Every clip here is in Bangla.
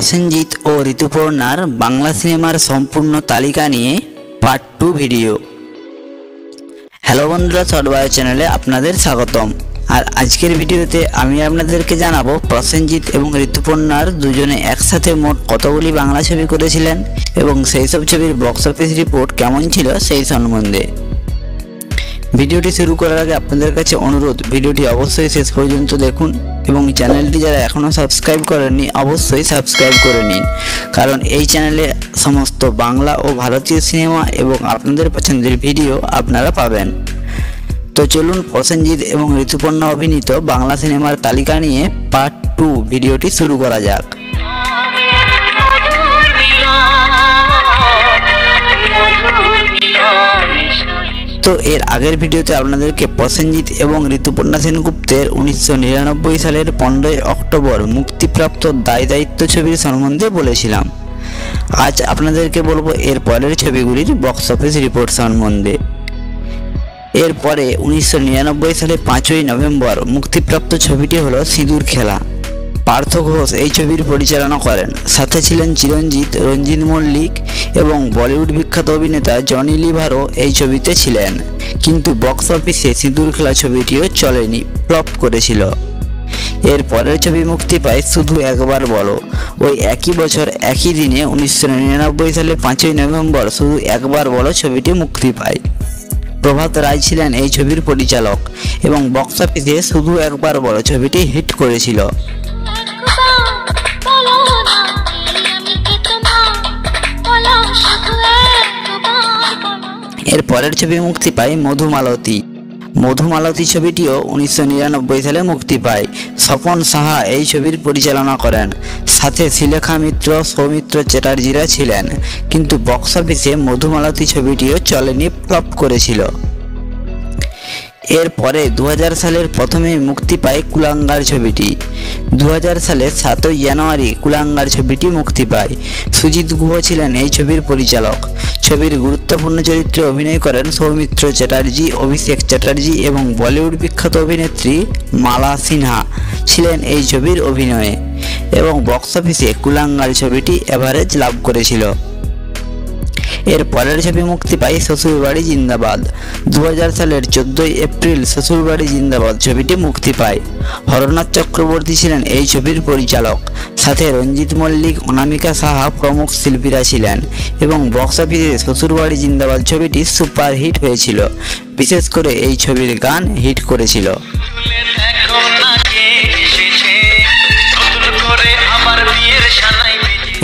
প্রসেনজিৎ ও ঋতুপর্ণার বাংলা সিনেমার সম্পূর্ণ তালিকা নিয়ে পার্ট 2 ভিডিও। হ্যালো বন্ধুরা, শর্টবায়ো চ্যানেলে আপনাদের স্বাগতম। আর আজকের ভিডিওতে আমি আপনাদেরকে জানাবো প্রসেনজিৎ এবং ঋতুপর্ণার দুজনে একসাথে মোট কতগুলি বাংলা ছবি করেছিলেন এবং সেই সব ছবির বক্স অফিস রিপোর্ট কেমন ছিল সেই সম্বন্ধে। ভিডিওটি শুরু করার আগে আপনাদের কাছে অনুরোধ, ভিডিওটি অবশ্যই শেষ পর্যন্ত দেখুন এবং চ্যানেলটি যারা এখনও সাবস্ক্রাইব করেননি অবশ্যই সাবস্ক্রাইব করে নিন, কারণ এই চ্যানেলে সমস্ত বাংলা ও ভারতীয় সিনেমা এবং আপনাদের পছন্দের ভিডিও আপনারা পাবেন। তো চলুন প্রসেনজিৎ এবং ঋতুপর্ণা অভিনীত বাংলা সিনেমার তালিকা নিয়ে পার্ট 2 ভিডিওটি শুরু করা যাক। তো এর আগের ভিডিওতে আপনাদেরকে প্রসেনজিৎ এবং ঋতুপর্ণা সেনগুপ্তের 1999 সালের 15 অক্টোবর মুক্তিপ্রাপ্ত দায় দায়িত্ব ছবির সম্বন্ধে বলেছিলাম। আজ আপনাদেরকে বলবো এর পরের ছবিগুলির বক্স অফিস রিপোর্ট সম্বন্ধে। এরপরে 1999 সালে 5ই নভেম্বর মুক্তিপ্রাপ্ত ছবিটি হলো সিঁদুর খেলা। পার্থ ঘোষ এই ছবির পরিচালনা করেন, সাথে ছিলেন চিরঞ্জিত, রঞ্জিত মল্লিক এবং বলিউড বিখ্যাত অভিনেতা জনি লিভারও এই ছবিতে ছিলেন। কিন্তু বক্স অফিসে সিঁদুর খেলা ছবিটিও চলেনি, ফ্লপ করেছিল। এর পরের ছবি মুক্তি পায় শুধু একবার বলো। ওই একই বছর একই দিনে 1999 সালে 5ই নভেম্বর শুধু একবার বলো ছবিটি মুক্তি পায়। প্রভাত রায় ছিলেন এই ছবির পরিচালক এবং বক্স অফিসে শুধু একবার বলো ছবিটি হিট করেছিল। এর পরের ছবি মুক্তি পায় মধুমালতী। মধুমালতী ছবিটিও 1999 সালে মুক্তি পায়। স্বপন সাহা এই ছবির পরিচালনা করেন, সাথে শ্রীলেখা মিত্র, সৌমিত্র চ্যাটার্জিরা ছিলেন। কিন্তু বক্স অফিসে মধুমালতী ছবিটিও চলেনি, ফ্লপ করেছিল। এরপরে 2000 সালের প্রথমে মুক্তি পায় কুলাঙ্গার ছবিটি। 2000 সালের 7ই জানুয়ারি কুলাঙ্গার ছবিটি মুক্তি পায়। সুজিত গুহ ছিলেন এই ছবির পরিচালক। ছবির গুরুত্বপূর্ণ চরিত্রে অভিনয় করেন সৌমিত্র চ্যাটার্জি, অভিষেক চ্যাটার্জি এবং বলিউড বিখ্যাত অভিনেত্রী মালা সিনহা ছিলেন এই ছবির অভিনয়ে এবং বক্স অফিসে কুলাঙ্গার ছবিটি এভারেজ লাভ করেছিল। এর পরের ছবি মুক্তি পায় শ্বশুরবাড়ি জিন্দাবাদ। 2000 সালের 14ই এপ্রিল শ্বশুরবাড়ি জিন্দাবাদ ছবিটি মুক্তি পায়। হরনাথ চক্রবর্তী ছিলেন এই ছবির পরিচালক, সাথে রঞ্জিত মল্লিক, অনামিকা সাহা প্রমুখ শিল্পীরা ছিলেন এবং বক্স অফিসে শ্বশুরবাড়ি জিন্দাবাদ ছবিটি সুপার হিট হয়েছিল। বিশেষ করে এই ছবির গান হিট করেছিল।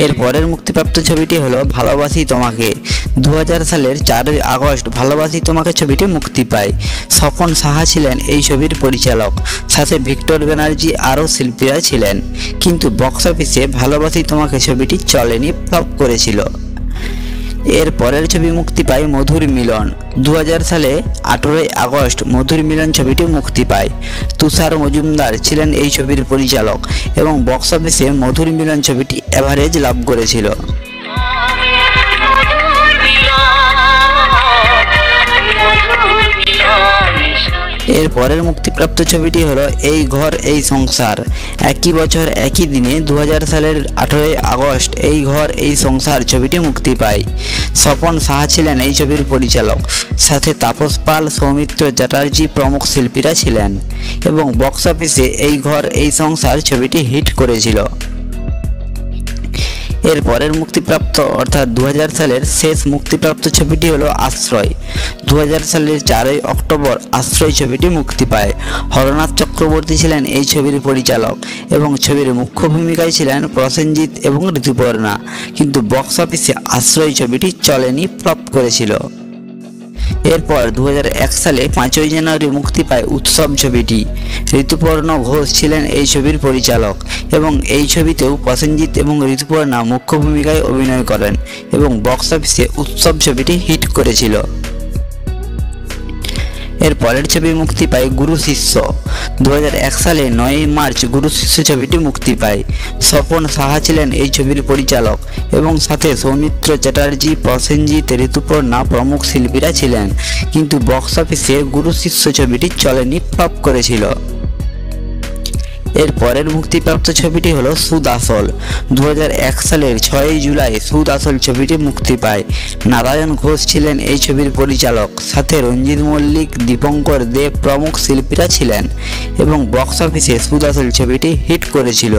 এর পরের মুক্তিপ্রাপ্ত ছবিটি হলো ভালোবাসি তোমাকে। 2000 সালের 4ই আগস্ট ভালোবাসি তোমাকে ছবিটি মুক্তি পায়। স্বপন সাহা ছিলেন এই ছবির পরিচালক, সাথে ভিক্টর ব্যানার্জি আরও শিল্পীরা ছিলেন। কিন্তু বক্স অফিসে ভালোবাসি তোমাকে ছবিটি চলেনি, ফ্লপ করেছিল। এর পরের ছবি মুক্তি পায় মধুর মিলন। 2000 সালে 18ই আগস্ট মধুর মিলন ছবিটি মুক্তি পায়। তুষার মজুমদার ছিলেন এই ছবির পরিচালক এবং বক্স অফিসে মধুর মিলন ছবিটি এভারেজ লাভ করেছিল। এর পরের মুক্তিপ্রাপ্ত ছবিটি হলো এই ঘর এই সংসার। একই বছর একই দিনে 2000 সালের 18ই আগস্ট এই ঘর এই সংসার ছবিটি মুক্তি পায়। স্বপন সাহা ছিলেন এই ছবির পরিচালক, সাথে তাপস পাল, সৌমিত্র চ্যাটার্জি প্রমুখ শিল্পীরা ছিলেন এবং বক্স অফিসে এই ঘর এই সংসার ছবিটি হিট করেছিল। এর পরের মুক্তিপ্রাপ্ত অর্থাৎ 2000 সালের শেষ মুক্তিপ্রাপ্ত ছবিটি হলো আশ্রয়। 2000 সালের 4ই অক্টোবর আশ্রয় ছবিটি মুক্তি পায়। হরনাথ চক্রবর্তী ছিলেন এই ছবির পরিচালক এবং ছবির মুখ্য ভূমিকায় ছিলেন প্রসেনজিৎ এবং ঋতুপর্ণা। কিন্তু বক্স অফিসে আশ্রয় ছবিটি চলেনি, ফ্লপ করেছিল। এরপর 2001 সালে 5ই জানুয়ারি মুক্তি পায় উৎসব ছবিটি। ঋতুপর্ণা ঘোষ ছিলেন এই ছবির পরিচালক এবং এই ছবিতেও প্রসেনজিৎ এবং ঋতুপর্ণা মুখ্য ভূমিকায় অভিনয় করেন এবং বক্স অফিসে উৎসব ছবিটি হিট করেছিল। এর পরের ছবি মুক্তি পায় গুরু শিষ্য। 2001 সালে 9ই মার্চ গুরু শিষ্য ছবিটি মুক্তি পায়। স্বপন সাহা ছিলেন এই ছবির পরিচালক এবং সাথে সৌমিত্র চ্যাটার্জি, প্রসেনজিৎ, ঋতুপর্ণা প্রমুখ শিল্পীরা ছিলেন। কিন্তু বক্স অফিসে গুরু শিষ্য ছবিটি চলেনি, ফ্লপ করেছিল। এর পরের মুক্তিপ্রাপ্ত ছবিটি হলো সুদ আসল। 2001 সালের 6 জুলাই সুদ আসল ছবিটি মুক্তি পায়। নারায়ণ ঘোষ ছিলেন এই ছবির পরিচালক, সাথে রঞ্জিত মল্লিক, দীপঙ্কর দে প্রমুখ শিল্পীরা ছিলেন এবং বক্স অফিসে সুদ আসল ছবিটি হিট করেছিল।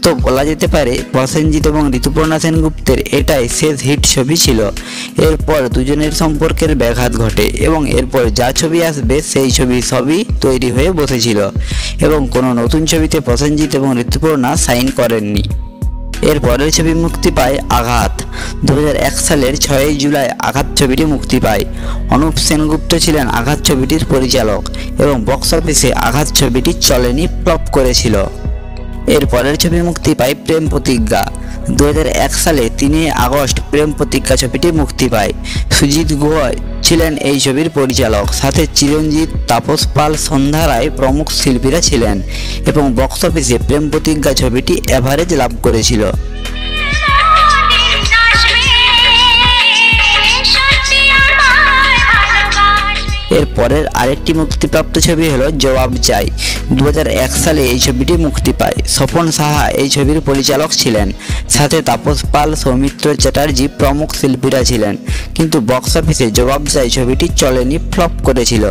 তো বলা যেতে পারে প্রসেনজিৎ এবং ঋতুপর্ণা সেনগুপ্তের এটাই শেষ হিট ছবি ছিল। এরপর দুজনের সম্পর্কের ব্যাঘাত ঘটে এবং এরপর যা ছবি আসবে সেই ছবি সবই তৈরি হয়ে বসেছিল এবং কোনো নতুন ছবিতে প্রসেনজিৎ এবং ঋতুপর্ণা সাইন করেননি। এর পরের ছবি মুক্তি পায় আঘাত। 2001 সালের 6 জুলাই আঘাত ছবিটি মুক্তি পায়। অনুপ সেনগুপ্ত ছিলেন আঘাত ছবিটির পরিচালক এবং বক্স অফিসে আঘাত ছবিটি চলেনি, ফ্লপ করেছিল। এর পরের ছবি মুক্তি পায় প্রেম প্রতিজ্ঞা। 2001 সালে 3 আগস্ট প্রেম প্রতিজ্ঞা ছবিটি মুক্তি পায়। সুজিত গুহ ছিলেন এই ছবির পরিচালক, সাথে চিরঞ্জিত, তাপস পাল, সন্ধ্যা রায় প্রমুখ শিল্পীরা ছিলেন এবং বক্স অফিসে প্রেম প্রতিজ্ঞা ছবিটি এভারেজ লাভ করেছিল। এর পরের আরেকটি মুক্তিপ্রাপ্ত ছবি হলো জবাব চাই। 2001 সালে এই ছবিটি মুক্তি পায়। স্বপন সাহা এই ছবির পরিচালক ছিলেন, সাথে তাপস পাল, সৌমিত্র চ্যাটার্জি প্রমুখ শিল্পীরা ছিলেন, কিন্তু বক্স অফিসে জবাব চাই ছবিটি চলেনি, ফ্লপ করেছিল।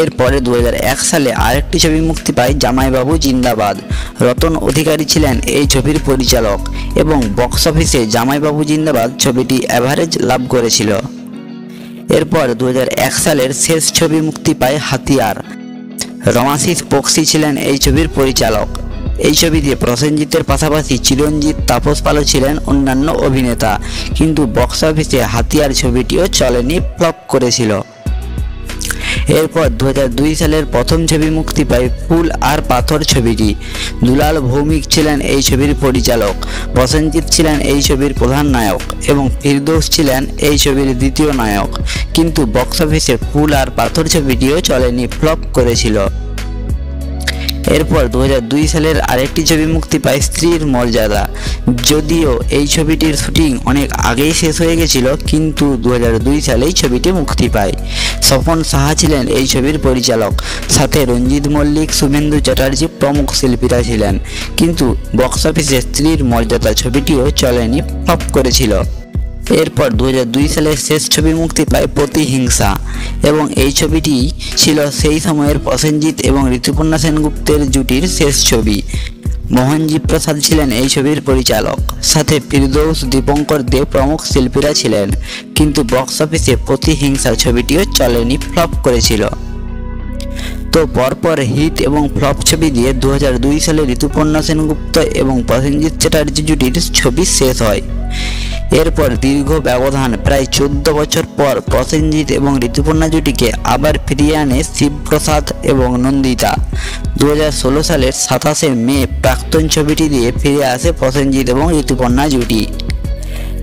এরপরে 2001 সালে আরেকটি ছবি মুক্তি পায় জামাইবাবু জিন্দাবাদ। রতন অধিকারী ছিলেন এই ছবির পরিচালক এবং বক্স অফিসে জামাইবাবু জিন্দাবাদ ছবিটি এভারেজ লাভ করেছিল। এরপর 2001 সালের শেষ ছবি মুক্তি পায় হাতিয়ার। রমাশিস বক্সি ছিলেন এই ছবির পরিচালক। এই ছবিতে প্রসেনজিতের পাশাপাশি চিরঞ্জিত, তাপস পালও ছিলেন অন্যান্য অভিনেতা, কিন্তু বক্স অফিসে হাতিয়ার ছবিটিও চলেনি, ফ্লপ করেছিল। এরপর 2002 সালের প্রথম ছবি মুক্তি পায় ফুল আর পাথর ছবিটি। দুলাল ভৌমিক ছিলেন এই ছবির পরিচালক, প্রসেনজিৎ ছিলেন এই ছবির প্রধান নায়ক এবং ফিরদৌস ছিলেন এই ছবির দ্বিতীয় নায়ক, কিন্তু বক্স অফিসে ফুল আর পাথর ছবিটিও চলেনি, ফ্লপ করেছিল। এরপর 2002 সালের আরেকটি ছবি মুক্তি পায় স্ত্রীর মর্যাদা। যদিও এই ছবিটির শুটিং অনেক আগেই শেষ হয়ে গেছিল, কিন্তু 2002 সালেই ছবিটি মুক্তি পায়। স্বপন সাহা ছিলেন এই ছবির পরিচালক, সাথে রঞ্জিত মল্লিক, শুভেন্দু চ্যাটার্জি প্রমুখ শিল্পীরা ছিলেন, কিন্তু বক্স অফিসে স্ত্রীর মর্যাদা ছবিটিও চলেনি, ফ্লপ করেছিল। এরপর 2002 সালের শেষ ছবি মুক্তি পায় প্রতিহিংসা এবং এই ছবিটি ছিল সেই সময়ের প্রসেনজিৎ এবং ঋতুপর্ণা সেনগুপ্তের জুটির শেষ ছবি। মোহনজি প্রসাদ ছিলেন এই ছবির পরিচালক, সাথে ফিরদৌস, দীপঙ্কর দে প্রমুখ শিল্পীরা ছিলেন, কিন্তু বক্স অফিসে প্রতিহিংসা ছবিটিও চলেনি, ফ্লপ করেছিল। তো পরপর হিট এবং ফ্লপ ছবি দিয়ে 2002 সালে ঋতুপর্ণা সেনগুপ্ত এবং প্রসেনজিৎ চ্যাটার্জি জুটির ছবি শেষ হয়। এরপর দীর্ঘ ব্যবধান প্রায় 14 বছর পর প্রসেনজিৎ এবং ঋতুপর্ণা জুটিকে আবার ফিরিয়ে আনে শিবপ্রসাদ এবং নন্দিতা। 2016 সালের 27শে মে প্রাক্তন ছবিটি দিয়ে ফিরে আসে প্রসেনজিৎ এবং ঋতুপর্ণা জুটি।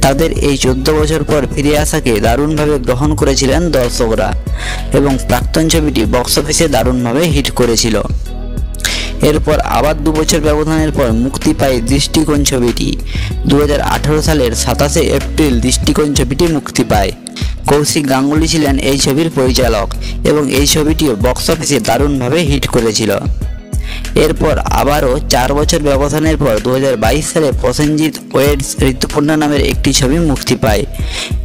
তাদের এই 14 বছর পর ফিরে আসাকে দারুণভাবে গ্রহণ করেছিলেন দর্শকরা এবং প্রাক্তন ছবিটি বক্স অফিসে দারুণভাবে হিট করেছিল। এরপর আবার 2 বছর ব্যবধানের পর মুক্তি পায় দৃষ্টিকোণ ছবিটি। 2018 সালের 27শে এপ্রিল দৃষ্টিকোণ ছবিটি মুক্তি পায়। কৌশিক গাঙ্গুলি ছিলেন এই ছবির পরিচালক এবং এই ছবিটিও বক্স অফিসে দারুণভাবে হিট করেছিল। এরপর আবারও 4 বছর ব্যবধানের পর 2022 সালে প্রসেনজিৎ ওয়েডস ঋতুপর্ণা নামের একটি ছবি মুক্তি পায়,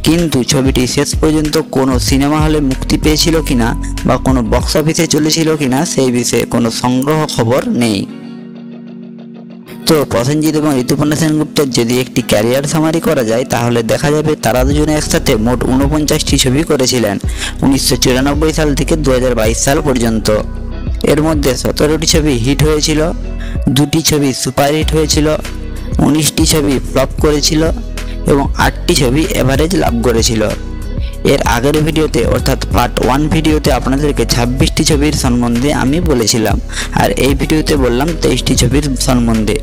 কিন্তু ছবিটি শেষ পর্যন্ত কোনো সিনেমা হলে মুক্তি পেয়েছিল কিনা বা কোনো বক্স অফিসে চলেছিল কিনা সেই বিষয়ে কোনো সংগ্রহ খবর নেই। তো প্রসেনজিৎ এবং ঋতুপর্ণা সেনগুপ্তের যদি একটি ক্যারিয়ার সামারি করা যায় তাহলে দেখা যাবে তারা দুজনে একসাথে মোট 49টি ছবি করেছিলেন 1994 সাল থেকে 2022 সাল পর্যন্ত। এর মধ্যে 17টি ছবি হিট হয়েছিল, 2টি ছবি সুপারহিট হয়েছিল, 19টি ছবি ফ্লপ করেছিল এবং 8টি ছবি এভারেজ লাভ করেছিল। এর আগের ভিডিওতে অর্থাৎ পার্ট 1 ভিডিওতে আপনাদেরকে 26টি ছবির সম্বন্ধে আমি বলেছিলাম, আর এই ভিডিওতে বললাম 23টি ছবির সম্বন্ধে।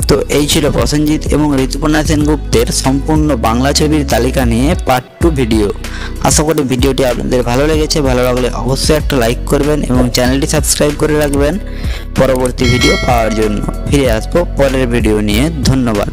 তো এই ছিল প্রসেনজিৎ এবং ঋতুপর্ণা সেনগুপ্তের সম্পূর্ণ বাংলা ছবির তালিকা নিয়ে পার্ট 2 ভিডিও। আশা করি ভিডিওটি আপনাদের ভালো লেগেছে। ভালো লাগলে অবশ্যই একটা লাইক করবেন এবং চ্যানেলটি সাবস্ক্রাইব করে রাখবেন পরবর্তী ভিডিও পাওয়ার জন্য। ফিরে আসবো পরের ভিডিও নিয়ে। ধন্যবাদ।